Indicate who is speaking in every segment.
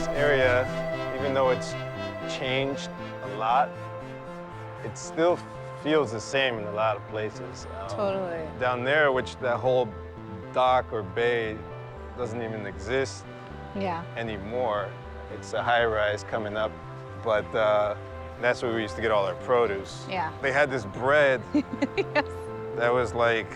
Speaker 1: this area, even though it's changed a lot, it still feels the same in a lot of places.
Speaker 2: Totally.
Speaker 1: Down there, which that whole dock or bay doesn't even exist
Speaker 2: Yeah.
Speaker 1: anymore. It's a high-rise coming up, but that's where we used to get all our produce.
Speaker 2: Yeah.
Speaker 1: They had this bread
Speaker 2: Yes.
Speaker 1: that was like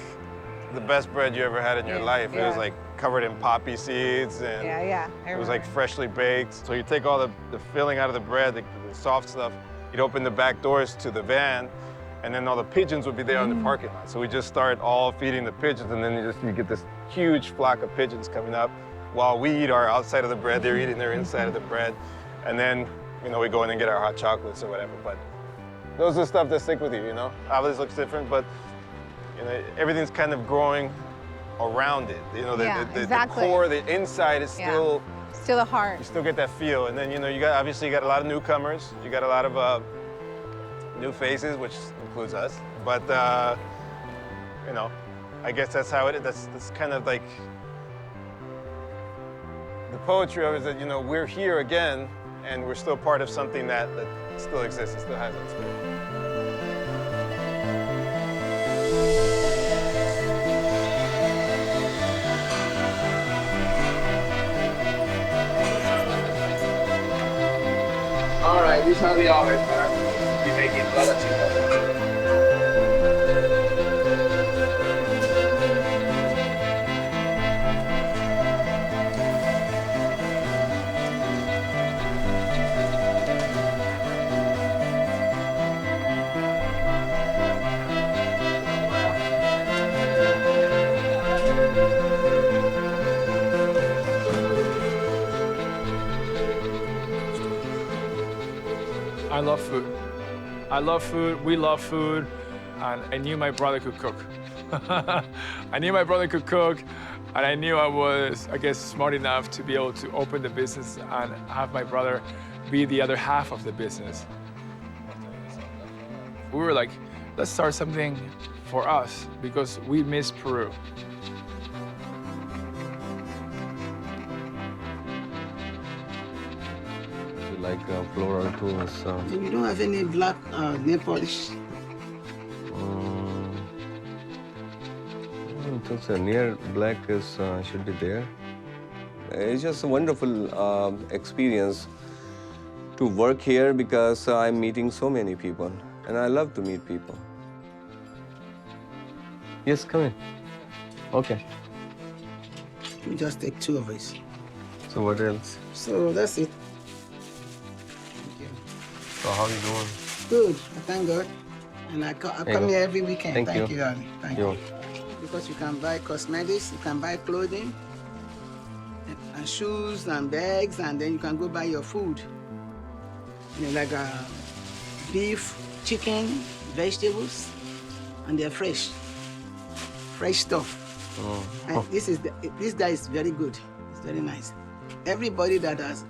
Speaker 1: the best bread you ever had in your
Speaker 2: Yeah,
Speaker 1: life. It was
Speaker 2: yeah.
Speaker 1: like covered in poppy seeds and
Speaker 2: Yeah.
Speaker 1: it was like freshly baked. So you take all the filling out of the bread, the soft stuff, you'd open the back doors to the van, and then all the pigeons would be there in the parking lot. So we just start all feeding the pigeons, and then you get this huge flock of pigeons coming up. While we eat our outside of the bread, they're eating their inside of the bread. And then, we go in and get our hot chocolates or whatever. But those are the stuff that stick with you, Always looks different, but everything's kind of growing around it. The core, the inside is still,
Speaker 2: Still the heart.
Speaker 1: you still get that feel. And then, obviously you got a lot of newcomers. You got a lot of new faces, which includes us. But, I guess that's how it is. That's kind of like the poetry of it is that, we're here again and we're still part of something that still exists. It still has its spirit.
Speaker 3: All right, this is how we always are. We make it a lot of chicken.
Speaker 4: I love food. I love food, we love food, and I knew my brother could cook. I knew my brother could cook, and I knew I was, smart enough to be able to open the business and have my brother be the other half of the business. We were like, let's start something for us because we miss Peru.
Speaker 5: Like floral tools.
Speaker 6: You don't have any black nail polish?
Speaker 5: It's near black should be there. It's just a wonderful experience to work here because I'm meeting so many people and I love to meet people. Yes, come in. Okay.
Speaker 6: We just take 2 of us.
Speaker 5: So what else?
Speaker 6: So that's it.
Speaker 5: So how you doing?
Speaker 6: Good, thank God. And I come here every weekend.
Speaker 5: Thank
Speaker 6: you, darling. Thank you. Because you can buy cosmetics, you can buy clothing, and shoes and bags, and then you can go buy your food. Like beef, chicken, vegetables, and they're fresh. Fresh stuff. And this guy is very good. It's very nice. Everybody that has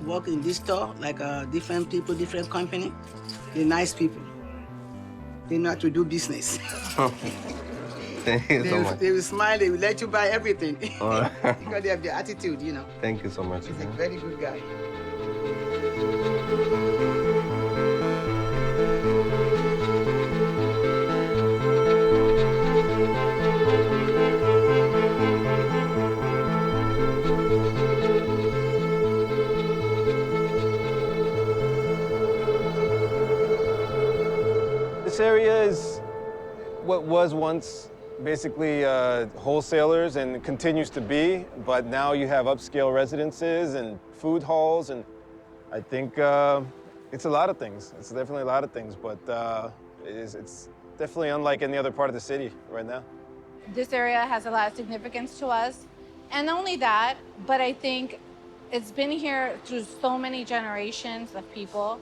Speaker 6: worked in this store, like different people, different company, they're nice people. They know how to do business.
Speaker 5: Thank you so much.
Speaker 6: They will smile, they will let you buy everything.
Speaker 5: All right.
Speaker 6: Because they have the attitude,
Speaker 5: Thank you so much.
Speaker 6: He's a very good guy.
Speaker 1: This area is what was once basically wholesalers and continues to be, but now you have upscale residences and food halls, and I think it's a lot of things. It's definitely a lot of things, but it's definitely unlike any other part of the city right now.
Speaker 2: This area has a lot of significance to us. And not only that, but I think it's been here through so many generations of people.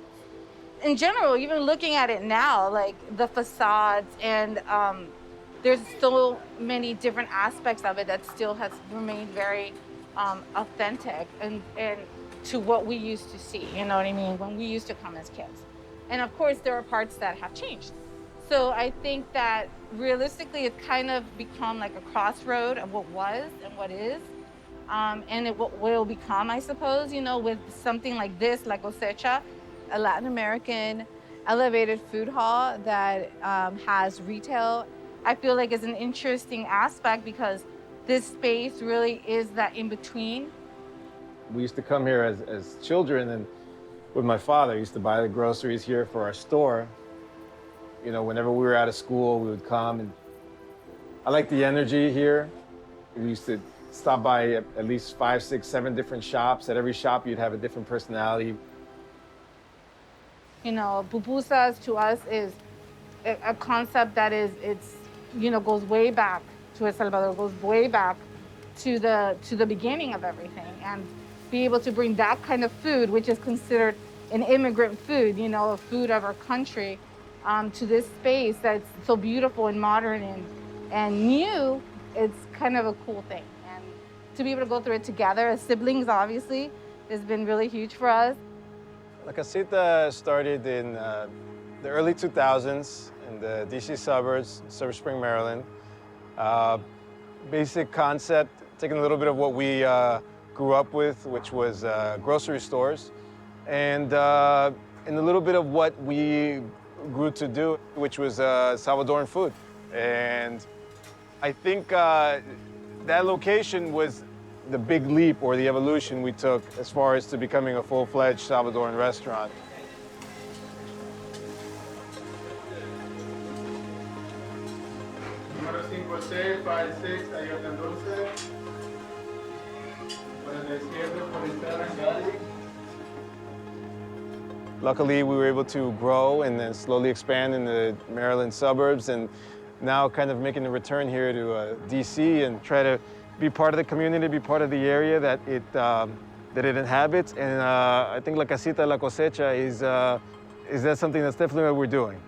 Speaker 2: In general, even looking at it now, like the facades and there's so many different aspects of it that still has remained very authentic and to what we used to see, you know what I mean, when we used to come as kids. And of course, there are parts that have changed. So I think that realistically, it's kind of become like a crossroad of what was and what is. and it will become, I suppose, you know, with something like this, La Cosecha, a Latin American elevated food hall that has retail. I feel like is an interesting aspect because this space really is that in between.
Speaker 1: We used to come here as children, and with my father, used to buy the groceries here for our store. You know, whenever we were out of school, we would come, and I like the energy here. We used to stop by at least 5, 6, 7 different shops. At every shop, you'd have a different personality.
Speaker 2: You know, pupusas to us is a concept that goes way back to El Salvador, goes way back to the beginning of everything, and be able to bring that kind of food, which is considered an immigrant food, you know, a food of our country, to this space that's so beautiful and modern and new. It's kind of a cool thing, and to be able to go through it together as siblings, obviously, has been really huge for us.
Speaker 1: La Casita started in the early 2000s in the DC suburbs, Silver Spring, Maryland. Basic concept, taking a little bit of what we grew up with, which was grocery stores, and a little bit of what we grew to do, which was Salvadoran food. And I think that location was the big leap or the evolution we took as far as to becoming a full-fledged Salvadoran restaurant.
Speaker 7: Número 5C, 5-6, Taller 14. Por el izquierdo, por Esteban Gali.
Speaker 1: Luckily, we were able to grow and then slowly expand in the Maryland suburbs, and now kind of making a return here to DC and try to be part of the community, be part of the area that it inhabits. And I think La Casita La Cosecha is that something that's definitely what we're doing.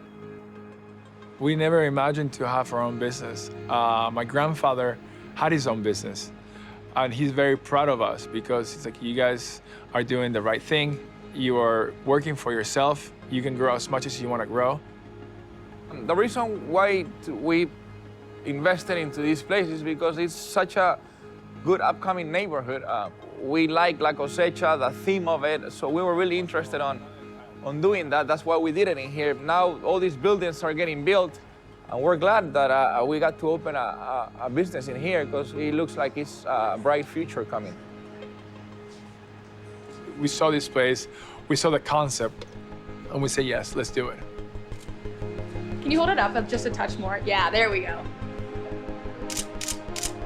Speaker 4: We never imagined to have our own business. My grandfather had his own business, and he's very proud of us because it's like, you guys are doing the right thing. You are working for yourself. You can grow as much as you want to grow.
Speaker 3: The reason why we invested into this place is because it's such a good upcoming neighborhood. We like La Cosecha, the theme of it, so we were really interested on doing that. That's why we did it in here. Now all these buildings are getting built, and we're glad that we got to open a business in here because it looks like it's a bright future coming.
Speaker 4: We saw this place, we saw the concept, and we said, yes, let's do it.
Speaker 8: Can you hold it up just a touch more? Yeah, there we go.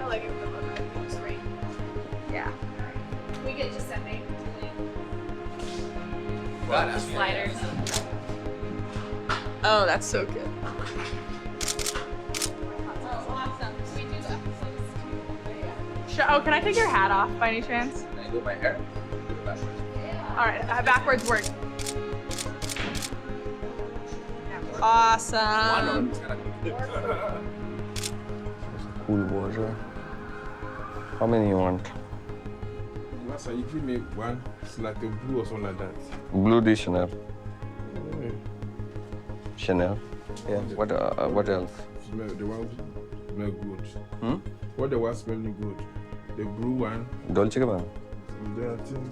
Speaker 8: I like it. Looks great. Yeah. We get just that name. The sliders. Oh, that's so good. Awesome. We do that. Oh, can I take your hat off by any chance?
Speaker 3: Can I do my hair?
Speaker 8: All right, backwards work. Awesome.
Speaker 5: Cool water. How many you want?
Speaker 7: Master, you give me one, it's like a blue or something like that.
Speaker 5: Blue de Chanel. Chanel. Yeah. What else?
Speaker 7: Smell, the one smell good.
Speaker 5: Hmm?
Speaker 7: What the one smelling good? The blue one.
Speaker 5: Dolce Gabbana.
Speaker 7: And then I think,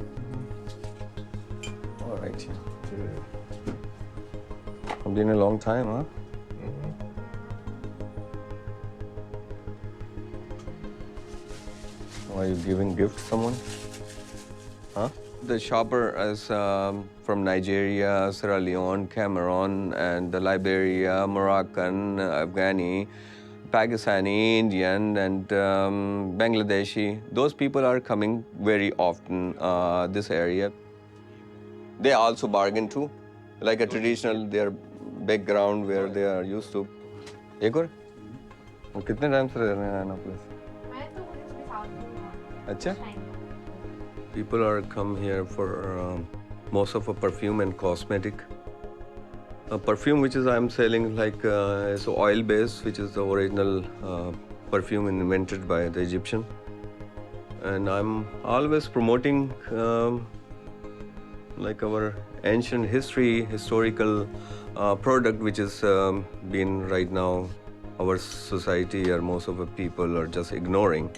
Speaker 5: All right.
Speaker 7: yeah.
Speaker 5: Been a long time, huh? Are you giving gift to someone? Huh? The shopper is from Nigeria, Sierra Leone, Cameroon, and Liberia, Moroccan, Afghani, Pakistani, Indian, and Bangladeshi. Those people are coming very often this area. They also bargain too, like a traditional their background where they are used to. एक और? वो कितने time से रह रहे हैं ना place? अच्छा? People are come here for most of a perfume and cosmetic. A perfume which is I'm selling like is oil based, which is the original perfume invented by the Egyptian. And I'm always promoting like our ancient history, historical product, which is been right now our society or most of the people are just ignoring.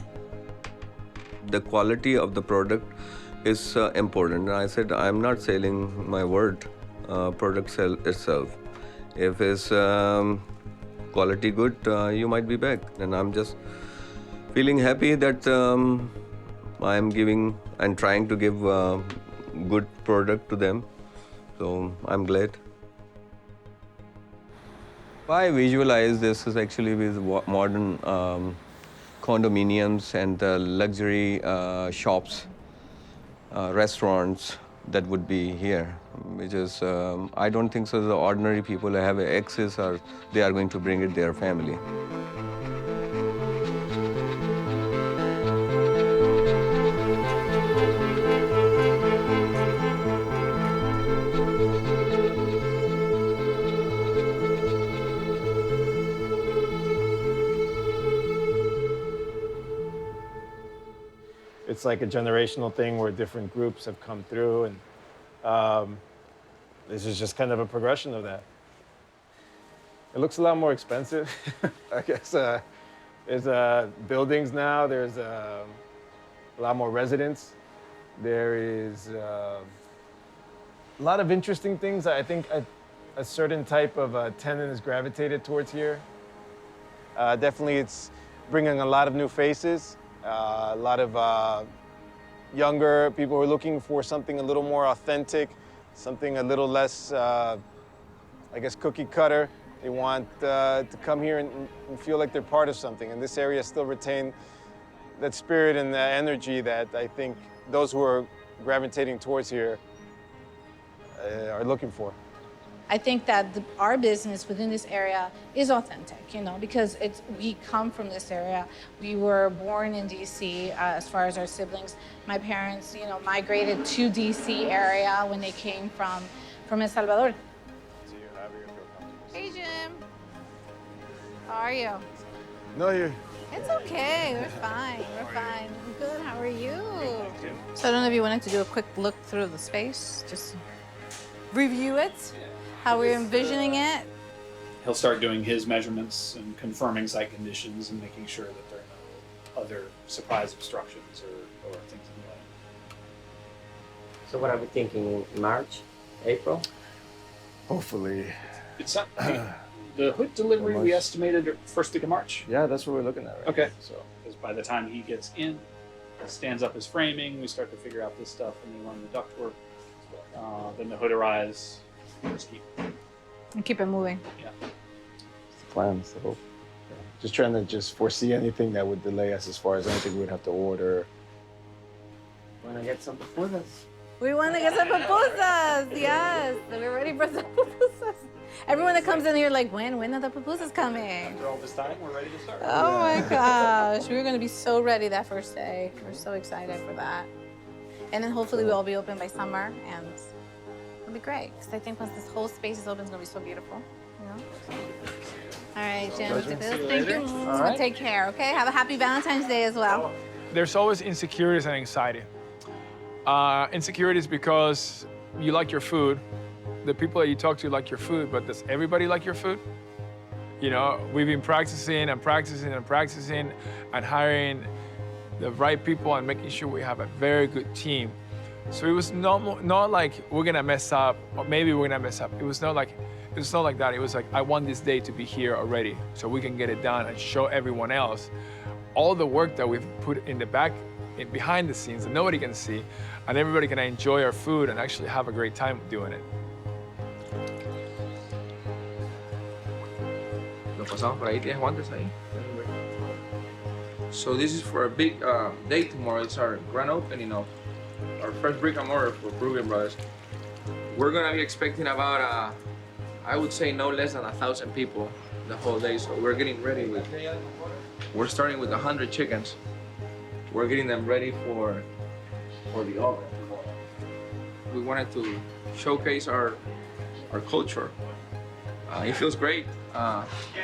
Speaker 5: the quality of the product is important. And I said, I'm not selling my word, product sell itself. If it's quality good, you might be back. And I'm just feeling happy that I am giving and trying to give good product to them. So I'm glad. I visualize this is actually with modern condominiums and luxury shops, restaurants that would be here, which is, I don't think so the ordinary people who have access or they are going to bring it their family.
Speaker 1: It's like a generational thing where different groups have come through, and this is just kind of a progression of that. It looks a lot more expensive. I guess there's buildings now. There's a lot more residents. There is a lot of interesting things. I think a certain type of tenant is gravitated towards here. Definitely, it's bringing a lot of new faces. A lot of younger people who are looking for something a little more authentic, something a little less, I guess, cookie cutter. They want to come here and feel like they're part of something. And this area still retain that spirit and that energy that I think those who are gravitating towards here are looking for.
Speaker 2: I think that our business within this area is authentic, because we come from this area. We were born in DC, as far as our siblings. My parents, migrated to DC area when they came from El Salvador. Hey, Jim. How are you?
Speaker 1: No, you're...
Speaker 2: It's okay. We're fine. We're fine. I'm good. How are you? So I don't know if you wanted to do a quick look through the space, just review it. How we're envisioning it.
Speaker 9: He'll start doing his measurements and confirming site conditions and making sure that there are no other surprise obstructions or things in the way.
Speaker 10: So what are we thinking, March, April?
Speaker 1: Hopefully.
Speaker 9: It's not, the hood delivery we estimated first week of March.
Speaker 1: Yeah, that's what we're looking at right
Speaker 9: Okay.
Speaker 1: now, so.
Speaker 9: Because by the time he gets in, stands up his framing, we start to figure out this stuff, and then run the ductwork. Then the hood arrives. Just
Speaker 2: keep it moving.
Speaker 9: Yeah.
Speaker 1: It's the plan, so just trying to foresee anything that would delay us as far as anything we would have to order.
Speaker 10: Want to get some pupusas?
Speaker 2: We want to get some pupusas. Yes, we're ready for some pupusas. Everyone that comes in here like, when are the pupusas coming?
Speaker 9: After all this time, we're ready to start.
Speaker 2: Oh my gosh, we're gonna be so ready that first day. We're so excited for that. And then hopefully we'll all be open by summer, and it'll be great. Because I think once this whole space is open, it's gonna be so beautiful. All right, Jim. Thank you.
Speaker 4: right.
Speaker 2: Take care. Okay. Have a happy Valentine's Day as well.
Speaker 4: There's always insecurities and anxiety. Insecurities because you like your food. The people that you talk to like your food, but does everybody like your food? We've been practicing and practicing and practicing and hiring the right people and making sure we have a very good team. So it was not like we're gonna mess up, or maybe we're gonna mess up. It was not like that. It was like, I want this day to be here already so we can get it done and show everyone else all the work that we've put in the back, behind the scenes that nobody can see, and everybody can enjoy our food and actually have a great time doing it.
Speaker 3: Lo pasamos por ahí, tienes guantes ahí. So this is for a big day tomorrow. It's our grand opening of our first brick and mortar for Peruvian Brothers. We're gonna be expecting about, I would say, no less than 1,000 people the whole day. So we're getting ready with. We're starting with 100 chickens. We're getting them ready for the oven. We wanted to showcase our culture. It feels great.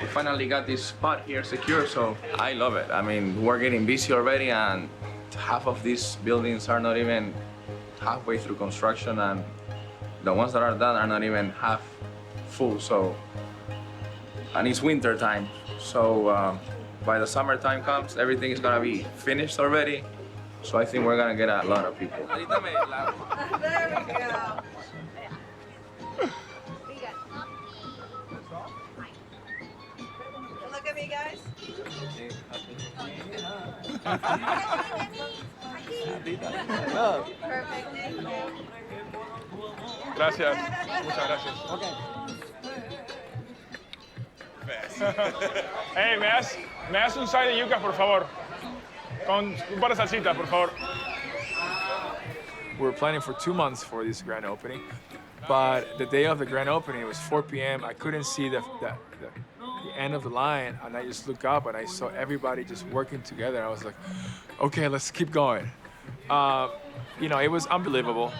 Speaker 3: We finally got this spot here secure, so I love it. I mean, we're getting busy already, and half of these buildings are not even halfway through construction, and the ones that are done are not even half full. So, and it's winter time, so by the summertime comes, everything is gonna be finished already. So I think we're gonna get a lot of people.
Speaker 2: There we go. Look at me, guys. Perfect, thank you.
Speaker 4: Gracias. Muchas gracias. Hey, ¿me das un side de yuca, por favor? Con un par de salsitas, por favor. We were planning for 2 months for this grand opening, but the day of the grand opening, it was 4 p.m. I couldn't see the end of the line, and I just looked up and I saw everybody just working together. I was like, okay, let's keep going. You know, it was unbelievable.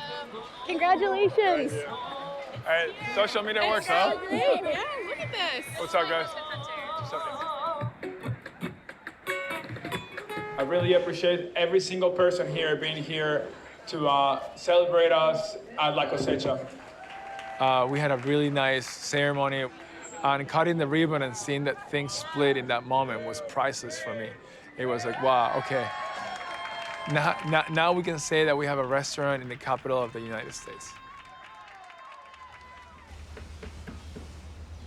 Speaker 8: Congratulations.
Speaker 4: All right, social media works, huh?
Speaker 8: Great, yeah, look at this.
Speaker 4: What's up, guys? What's up? I really appreciate every single person here being here to celebrate us at La Cosecha. We had a really nice ceremony, and cutting the ribbon and seeing that things split in that moment was priceless for me. It was like, wow, okay. Now we can say that we have a restaurant in the capital of the United States.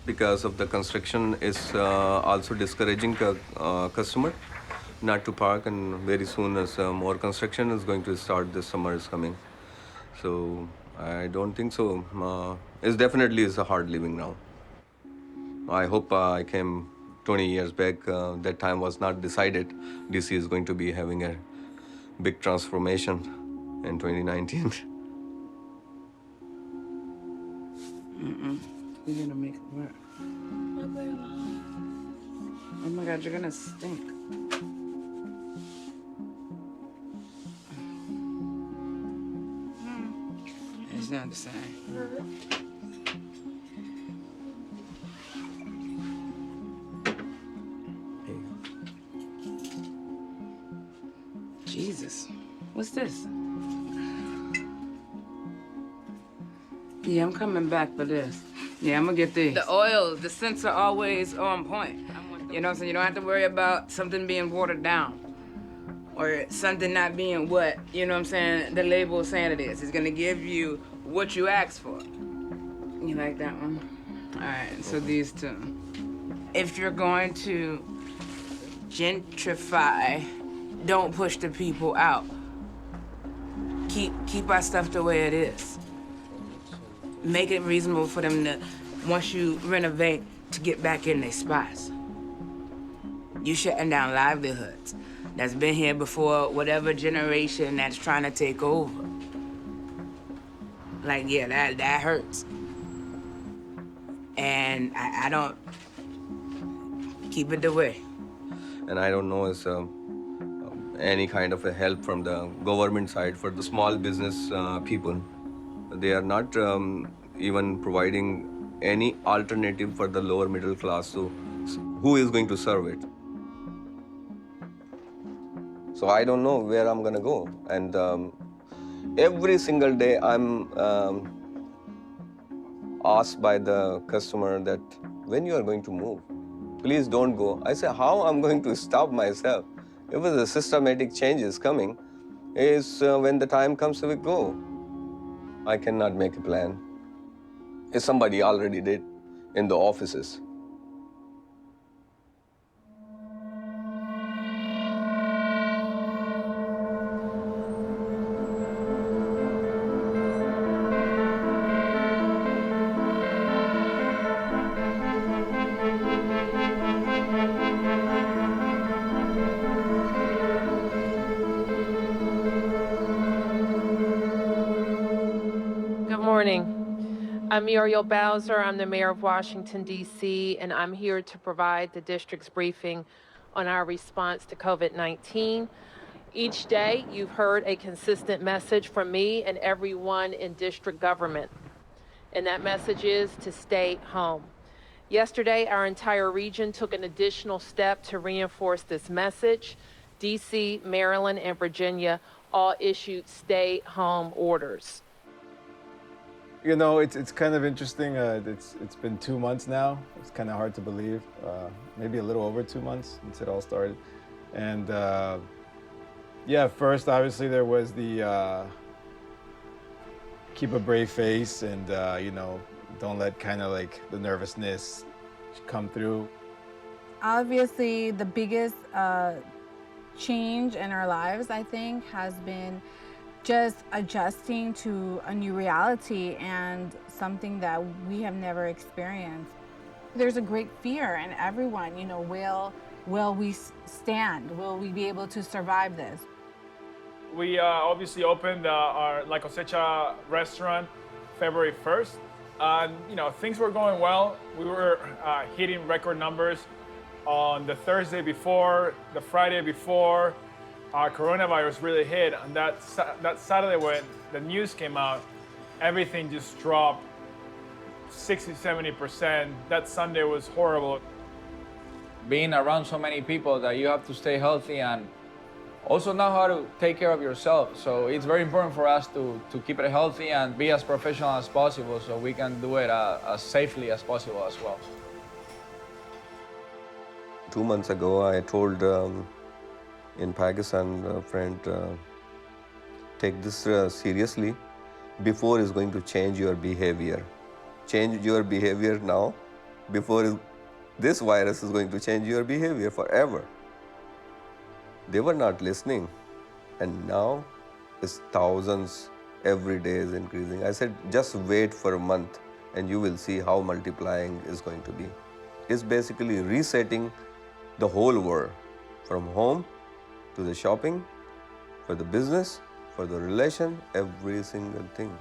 Speaker 5: Because of the construction is also discouraging customer not to park, and very soon as more construction is going to start, this summer is coming. So I don't think so. It's definitely is a hard living now. I hope I came 20 years back. That time was not decided. DC is going to be having a big transformation in 2019.
Speaker 6: You're gonna make it work. Oh my God, you're gonna stink. It's not the same. Jesus, what's this? Yeah, I'm coming back for this. Yeah, I'm gonna get these. The oil, the scents are always on point. You know what I'm saying? You don't have to worry about something being watered down or something not being what, you know what I'm saying, the label is saying it is. It's gonna give you what you asked for. You like that one? All right, so these two. If you're going to gentrify, don't push the people out. Keep our stuff the way it is. Make it reasonable for them to, once you renovate, to get back in their spots. You shutting down livelihoods that's been here before whatever generation that's trying to take over. Like, yeah, that hurts. And I don't, keep it the way.
Speaker 5: And I don't know if any kind of a help from the government side for the small business people. They are not even providing any alternative for the lower middle class. So who is going to serve it? So I don't know where I'm gonna go. And every single day I'm asked by the customer that when you are going to move, please don't go. I say, how I'm going to stop myself? If the systematic change is coming, is when the time comes we go. I cannot make a plan. If somebody already did in the offices.
Speaker 11: Good morning. I'm Muriel Bowser. I'm the mayor of Washington, D.C., and I'm here to provide the district's briefing on our response to COVID-19. Each day, you've heard a consistent message from me and everyone in district government, and that message is to stay home. Yesterday, our entire region took an additional step to reinforce this message. D.C., Maryland, and Virginia all issued stay-home orders.
Speaker 1: You know, it's kind of interesting. It's been 2 months now. It's kind of hard to believe. Maybe a little over 2 months since it all started. And Yeah, first obviously there was the keep a brave face and you know, don't let kind of like the nervousness come through.
Speaker 2: Obviously, the biggest change in our lives, I think, has been just adjusting to a new reality and something that we have never experienced. There's a great fear in everyone, you know, will we stand? Will we be able to survive this?
Speaker 4: We obviously opened our La Cosecha restaurant February 1st. You know, things were going well. We were hitting record numbers on the Thursday before, the Friday before coronavirus really hit. And that Saturday when the news came out, everything just dropped 60, 70%. That Sunday was horrible.
Speaker 3: Being around so many people that you have to stay healthy and also know how to take care of yourself. So it's very important for us to keep it healthy and be as professional as possible so we can do it as safely as possible as well.
Speaker 5: 2 months ago, I told in Pakistan a friend, take this seriously before it's going to change your behavior. Change your behavior now before this virus is going to change your behavior forever. They were not listening, and now it's thousands every day is increasing. I said, just wait for a month and you will see how multiplying is going to be. It's basically resetting the whole world, from home to the shopping, for the business, for the relation, every single thing.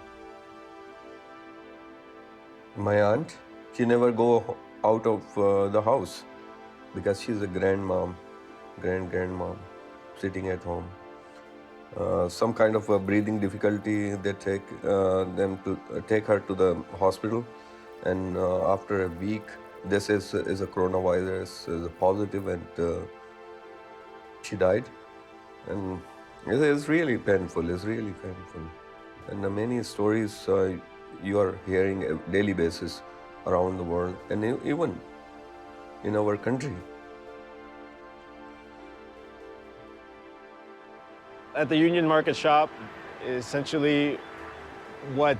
Speaker 5: My aunt, she never go out of the house because she's a grandmom, grandmom, sitting at home. Some kind of a breathing difficulty, they take her to the hospital, and after a week, this is a coronavirus, is a positive, and she died. And it is really painful. It's really painful. And many stories you are hearing on a daily basis around the world, and even in our country.
Speaker 1: At the Union Market shop, essentially what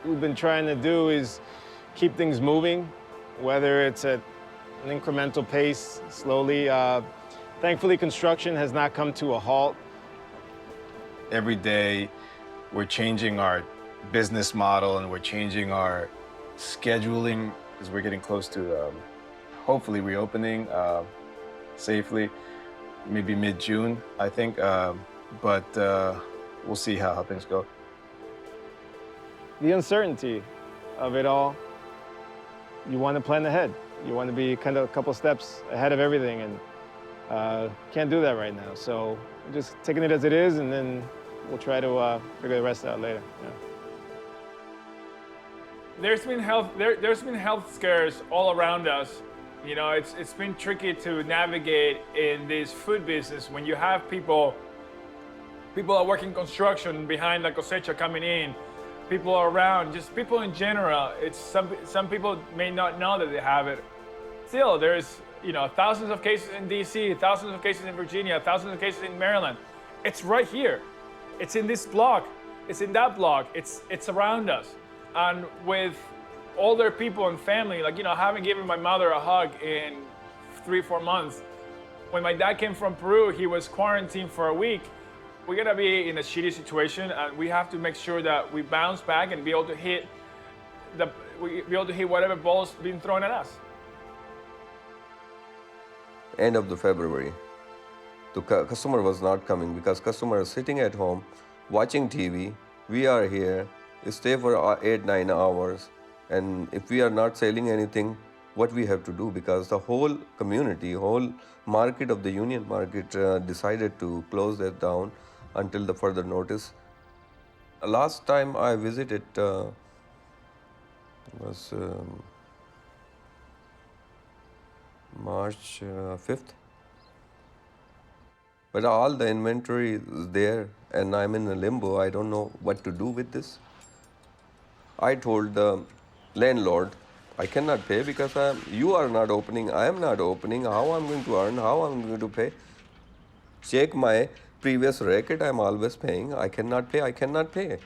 Speaker 1: we've been trying to do is keep things moving, whether it's at an incremental pace, slowly. Thankfully, construction has not come to a halt. Every day, we're changing our business model and we're changing our scheduling because we're getting close to hopefully reopening safely, maybe mid-June, I think. But we'll see how things go. The uncertainty of it all, you want to plan ahead. You want to be kind of a couple steps ahead of everything, and can't do that right now. So just taking it as it is, and then we'll try to figure the rest out later. Yeah.
Speaker 4: There's been health scares all around us. You know, it's been tricky to navigate in this food business when you have people are working construction behind La Cosecha coming in, people are around, just people in general. It's some people may not know that they have it. Still, there's, you know, thousands of cases in DC, thousands of cases in Virginia, thousands of cases in Maryland. It's right here. It's in this block. It's in that block. It's around us. And with older people and family, like, you know, I haven't given my mother a hug in 3-4 months. When my dad came from Peru, he was quarantined for a week. We're gonna be in a shitty situation, and we have to make sure that we bounce back and be able to hit whatever ball's being thrown at us.
Speaker 5: End of the February, the customer was not coming because customer is sitting at home, watching TV. We are here, stay for 8-9 hours, and if we are not selling anything, what we have to do? Because the whole community, whole market of the Union Market decided to close that down until the further notice. Last time I visited was March 5th. But all the inventory is there and I'm in a limbo. I don't know what to do with this. I told the landlord, I cannot pay because you are not opening, I am not opening. How I'm going to earn, how I'm going to pay? Check my previous racket, I'm always paying. I cannot pay, I cannot pay.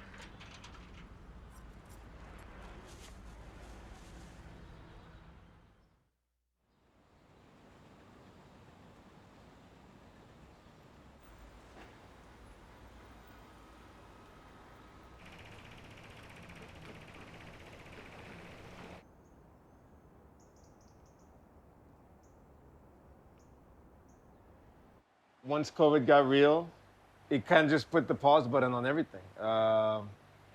Speaker 1: Once COVID got real, it kind of just put the pause button on everything.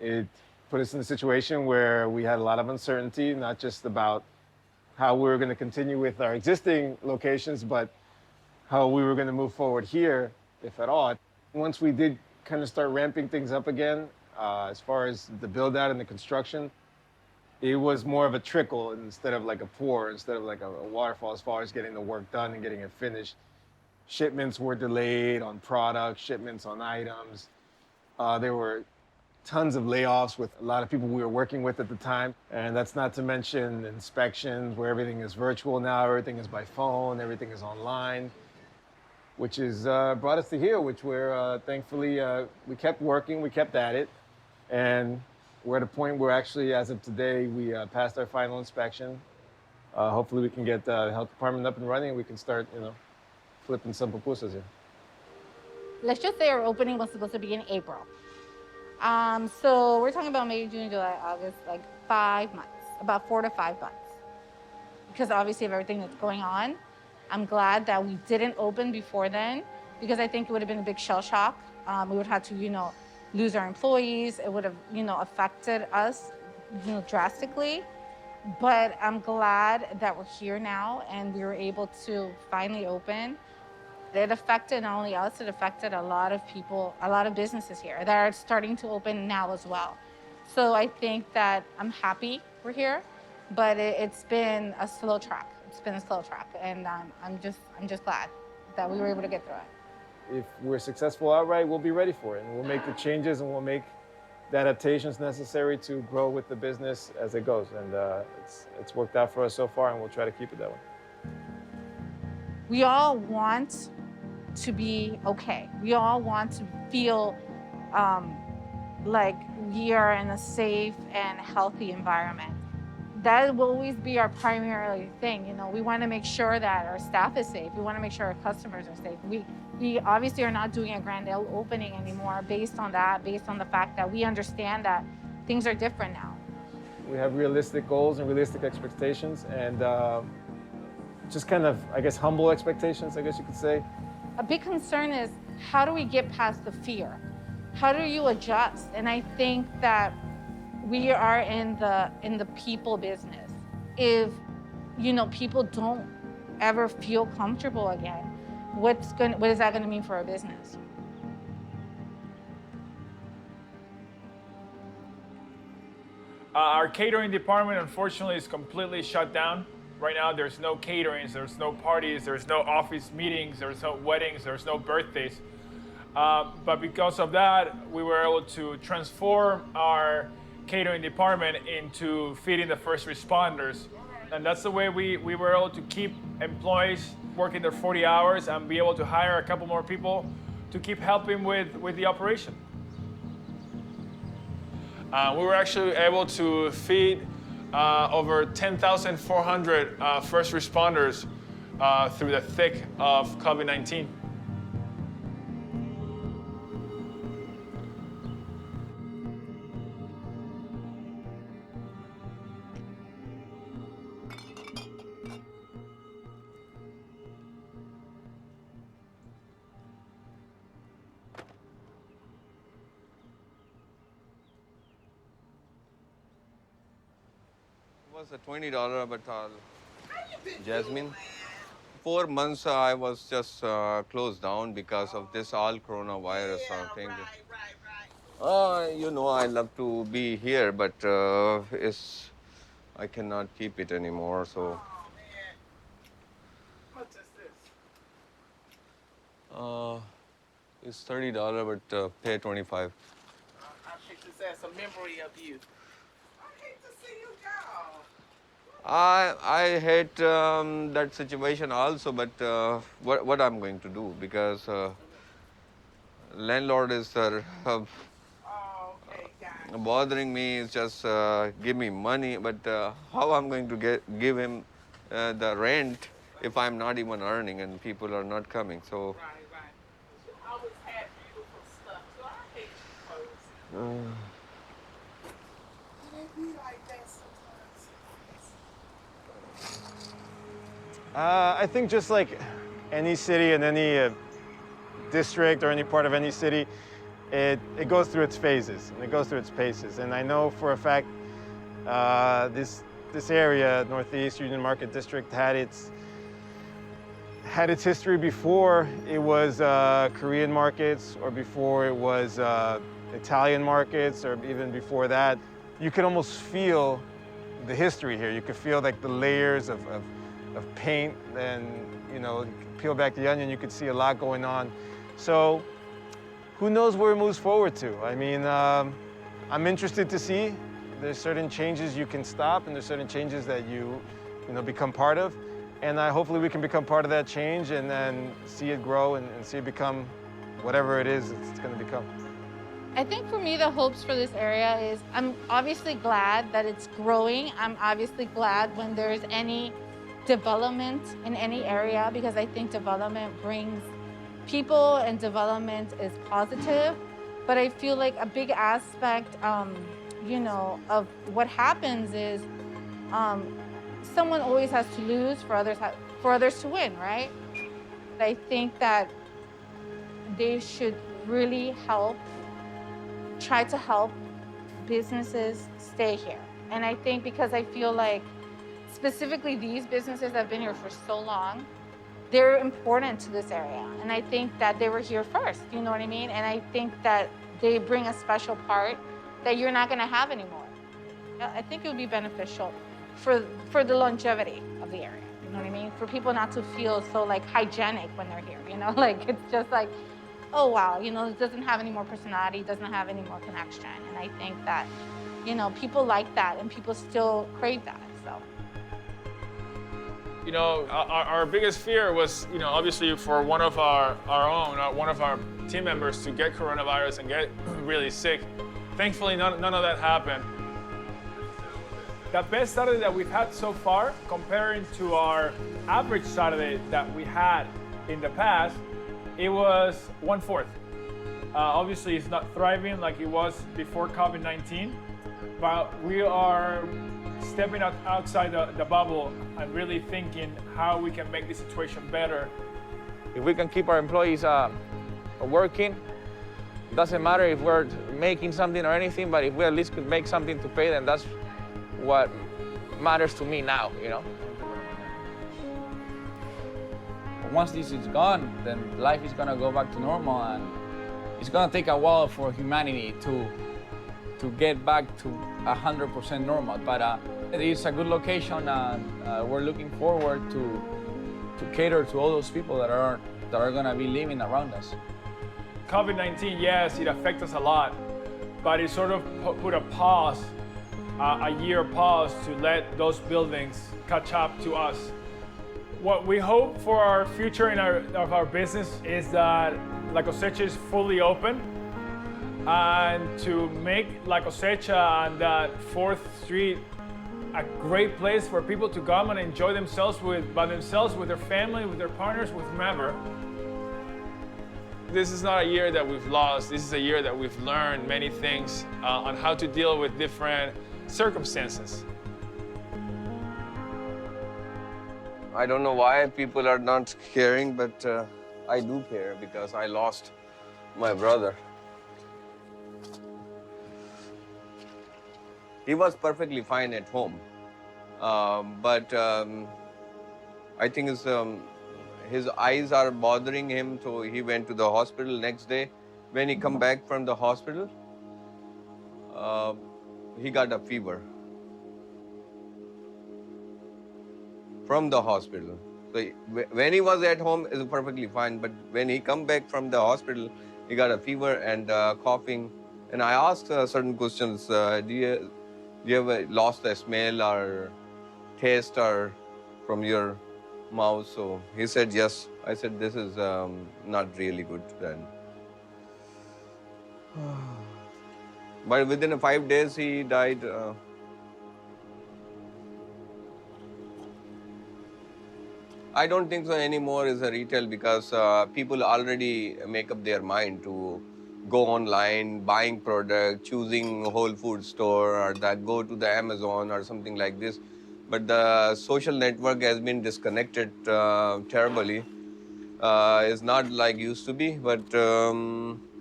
Speaker 1: It put us in a situation where we had a lot of uncertainty, not just about how we were going to continue with our existing locations, but how we were going to move forward here, if at all. Once we did kind of start ramping things up again, as far as the build out and the construction, it was more of a trickle instead of like a pour, instead of like a waterfall as far as getting the work done and getting it finished. Shipments were delayed on products, shipments on items. There were tons of layoffs with a lot of people we were working with at the time. And that's not to mention inspections where everything is virtual now, everything is by phone, everything is online, which has brought us to here, which we're thankfully, we kept working, we kept at it. And we're at a point where actually, as of today, we passed our final inspection. Hopefully we can get the health department up and running and we can start, flipping some pupusas here.
Speaker 2: Let's just say our opening was supposed to be in April. So we're talking about May, June, July, August, like 5 months, about 4 to 5 months. Because obviously of everything that's going on, I'm glad that we didn't open before then, because I think it would have been a big shell shock. We would have to, lose our employees. It would have, affected us, drastically. But I'm glad that we're here now and we were able to finally open. It affected not only us, it affected a lot of people, a lot of businesses here that are starting to open now as well. So I think that I'm happy we're here, but it's been a slow track. It's been a slow track, and I'm just glad that we were able to get through it.
Speaker 1: If we're successful outright, we'll be ready for it, and we'll make the changes and we'll make the adaptations necessary to grow with the business as it goes. And it's worked out for us so far, and we'll try to keep it that way.
Speaker 2: We all want to be okay. We all want to feel like we are in a safe and healthy environment. That will always be our primary thing. We want to make sure that our staff is safe. We want to make sure our customers are safe. We obviously are not doing a grand opening anymore based on that, based on the fact that we understand that things are different now.
Speaker 1: We have realistic goals and realistic expectations, and just kind of, humble expectations, I guess you could say.
Speaker 2: A big concern is, how do we get past the fear? How do you adjust? And I think that we are in the people business. If people don't ever feel comfortable again, what is that going to mean for our business?
Speaker 4: Our catering department, unfortunately, is completely shut down. Right now, there's no caterings, there's no parties, there's no office meetings, there's no weddings, there's no birthdays. But because of that, we were able to transform our catering department into feeding the first responders. And that's the way we were able to keep employees working their 40 hours and be able to hire a couple more people to keep helping with the operation. We were actually able to feed over 10,400 first responders through the thick of COVID-19.
Speaker 5: It was a $20, but Jasmine, 4 months I was just closed down because of this all coronavirus thing. I love to be here, but I cannot keep it anymore. So.
Speaker 6: What is this?
Speaker 5: It's $30, but pay $25.
Speaker 6: I think this as a memory of you. I hate to see you go.
Speaker 5: I hate that situation also, but what I'm going to do, because landlord is bothering me. Is just give me money, but how I'm going to give him the rent if I'm not even earning and people are not coming? So.
Speaker 1: I think just like any city and any district or any part of any city, it goes through its phases and it goes through its paces. And I know for a fact this area, Northeast Union Market District, had its history before it was Korean markets or before it was Italian markets or even before that. You could almost feel the history here. You could feel like the layers of paint, and you know, peel back the onion, you could see a lot going on. So who knows where it moves forward to? I mean, I'm interested to see. There's certain changes you can stop, and there's certain changes that you become part of. And hopefully we can become part of that change and then see it grow and see it become whatever it is it's going to become.
Speaker 2: I think for me, the hopes for this area is I'm obviously glad that it's growing. I'm obviously glad when there's any development in any area, because I think development brings people and development is positive. But I feel like a big aspect, of what happens is someone always has to lose for others to win, right? I think that they should really try to help businesses stay here. And I think because I feel like specifically these businesses have been here for so long, they're important to this area. And I think that they were here first, you know what I mean? And I think that they bring a special part that you're not gonna have anymore. I think it would be beneficial for the longevity of the area, you know what I mean? For people not to feel so like hygienic when they're here, you know? Like it's just like, oh wow, it doesn't have any more personality, doesn't have any more connection. And I think that, people like that and people still crave that, so.
Speaker 4: Our biggest fear was, obviously for one of our team members to get coronavirus and get really sick. Thankfully, none of that happened. The best Saturday that we've had so far, comparing to our average Saturday that we had in the past, it was 1/4. Obviously, it's not thriving like it was before COVID-19, but we are stepping outside the bubble and really thinking how we can make this situation better.
Speaker 3: If we can keep our employees working, it doesn't matter if we're making something or anything, but if we at least could make something to pay them, that's what matters to me now, Once this is gone, then life is gonna go back to normal, and it's gonna take a while for humanity to get back to 100% normal. But it is a good location, and we're looking forward to cater to all those people that are gonna be living around us.
Speaker 4: COVID-19, yes, it affected us a lot, but it sort of put a pause, a year pause to let those buildings catch up to us. What we hope for our future of our business is that La Cosecha is fully open, and to make La Cosecha and that 4th Street a great place for people to come and enjoy themselves by themselves, with their family, with their partners, with whomever. This is not a year that we've lost. This is a year that we've learned many things on how to deal with different circumstances.
Speaker 5: I don't know why people are not caring, but I do care because I lost my brother. He was perfectly fine at home, but I think his eyes are bothering him, so he went to the hospital next day. When he come back from the hospital, he got a fever from the hospital. So when he was at home, it was perfectly fine, but when he come back from the hospital, he got a fever and coughing. And I asked certain questions. Do you ever lost the smell or taste or from your mouth? So he said yes. I said this is not really good then. But within 5 days, he died. I don't think so anymore is a retail because people already make up their mind to go online, buying product, choosing Whole Food store or that go to the Amazon or something like this. But the social network has been disconnected terribly. It's not like used to be, but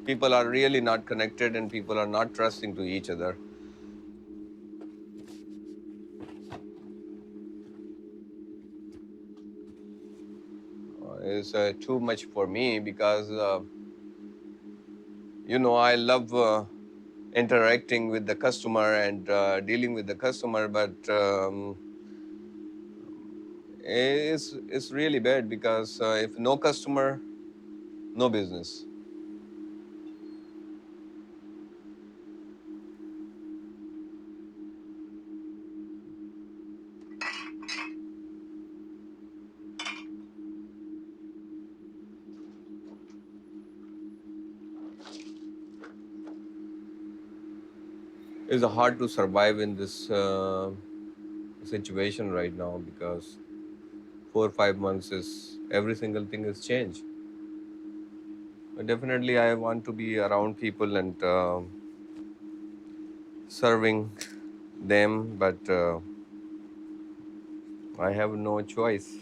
Speaker 5: people are really not connected and people are not trusting to each other. It's too much for me because I love interacting with the customer and dealing with the customer, but it's really bad because if no customer, no business. It's hard to survive in this situation right now because 4 or 5 months is every single thing has changed. But definitely, I want to be around people and serving them, but I have no choice.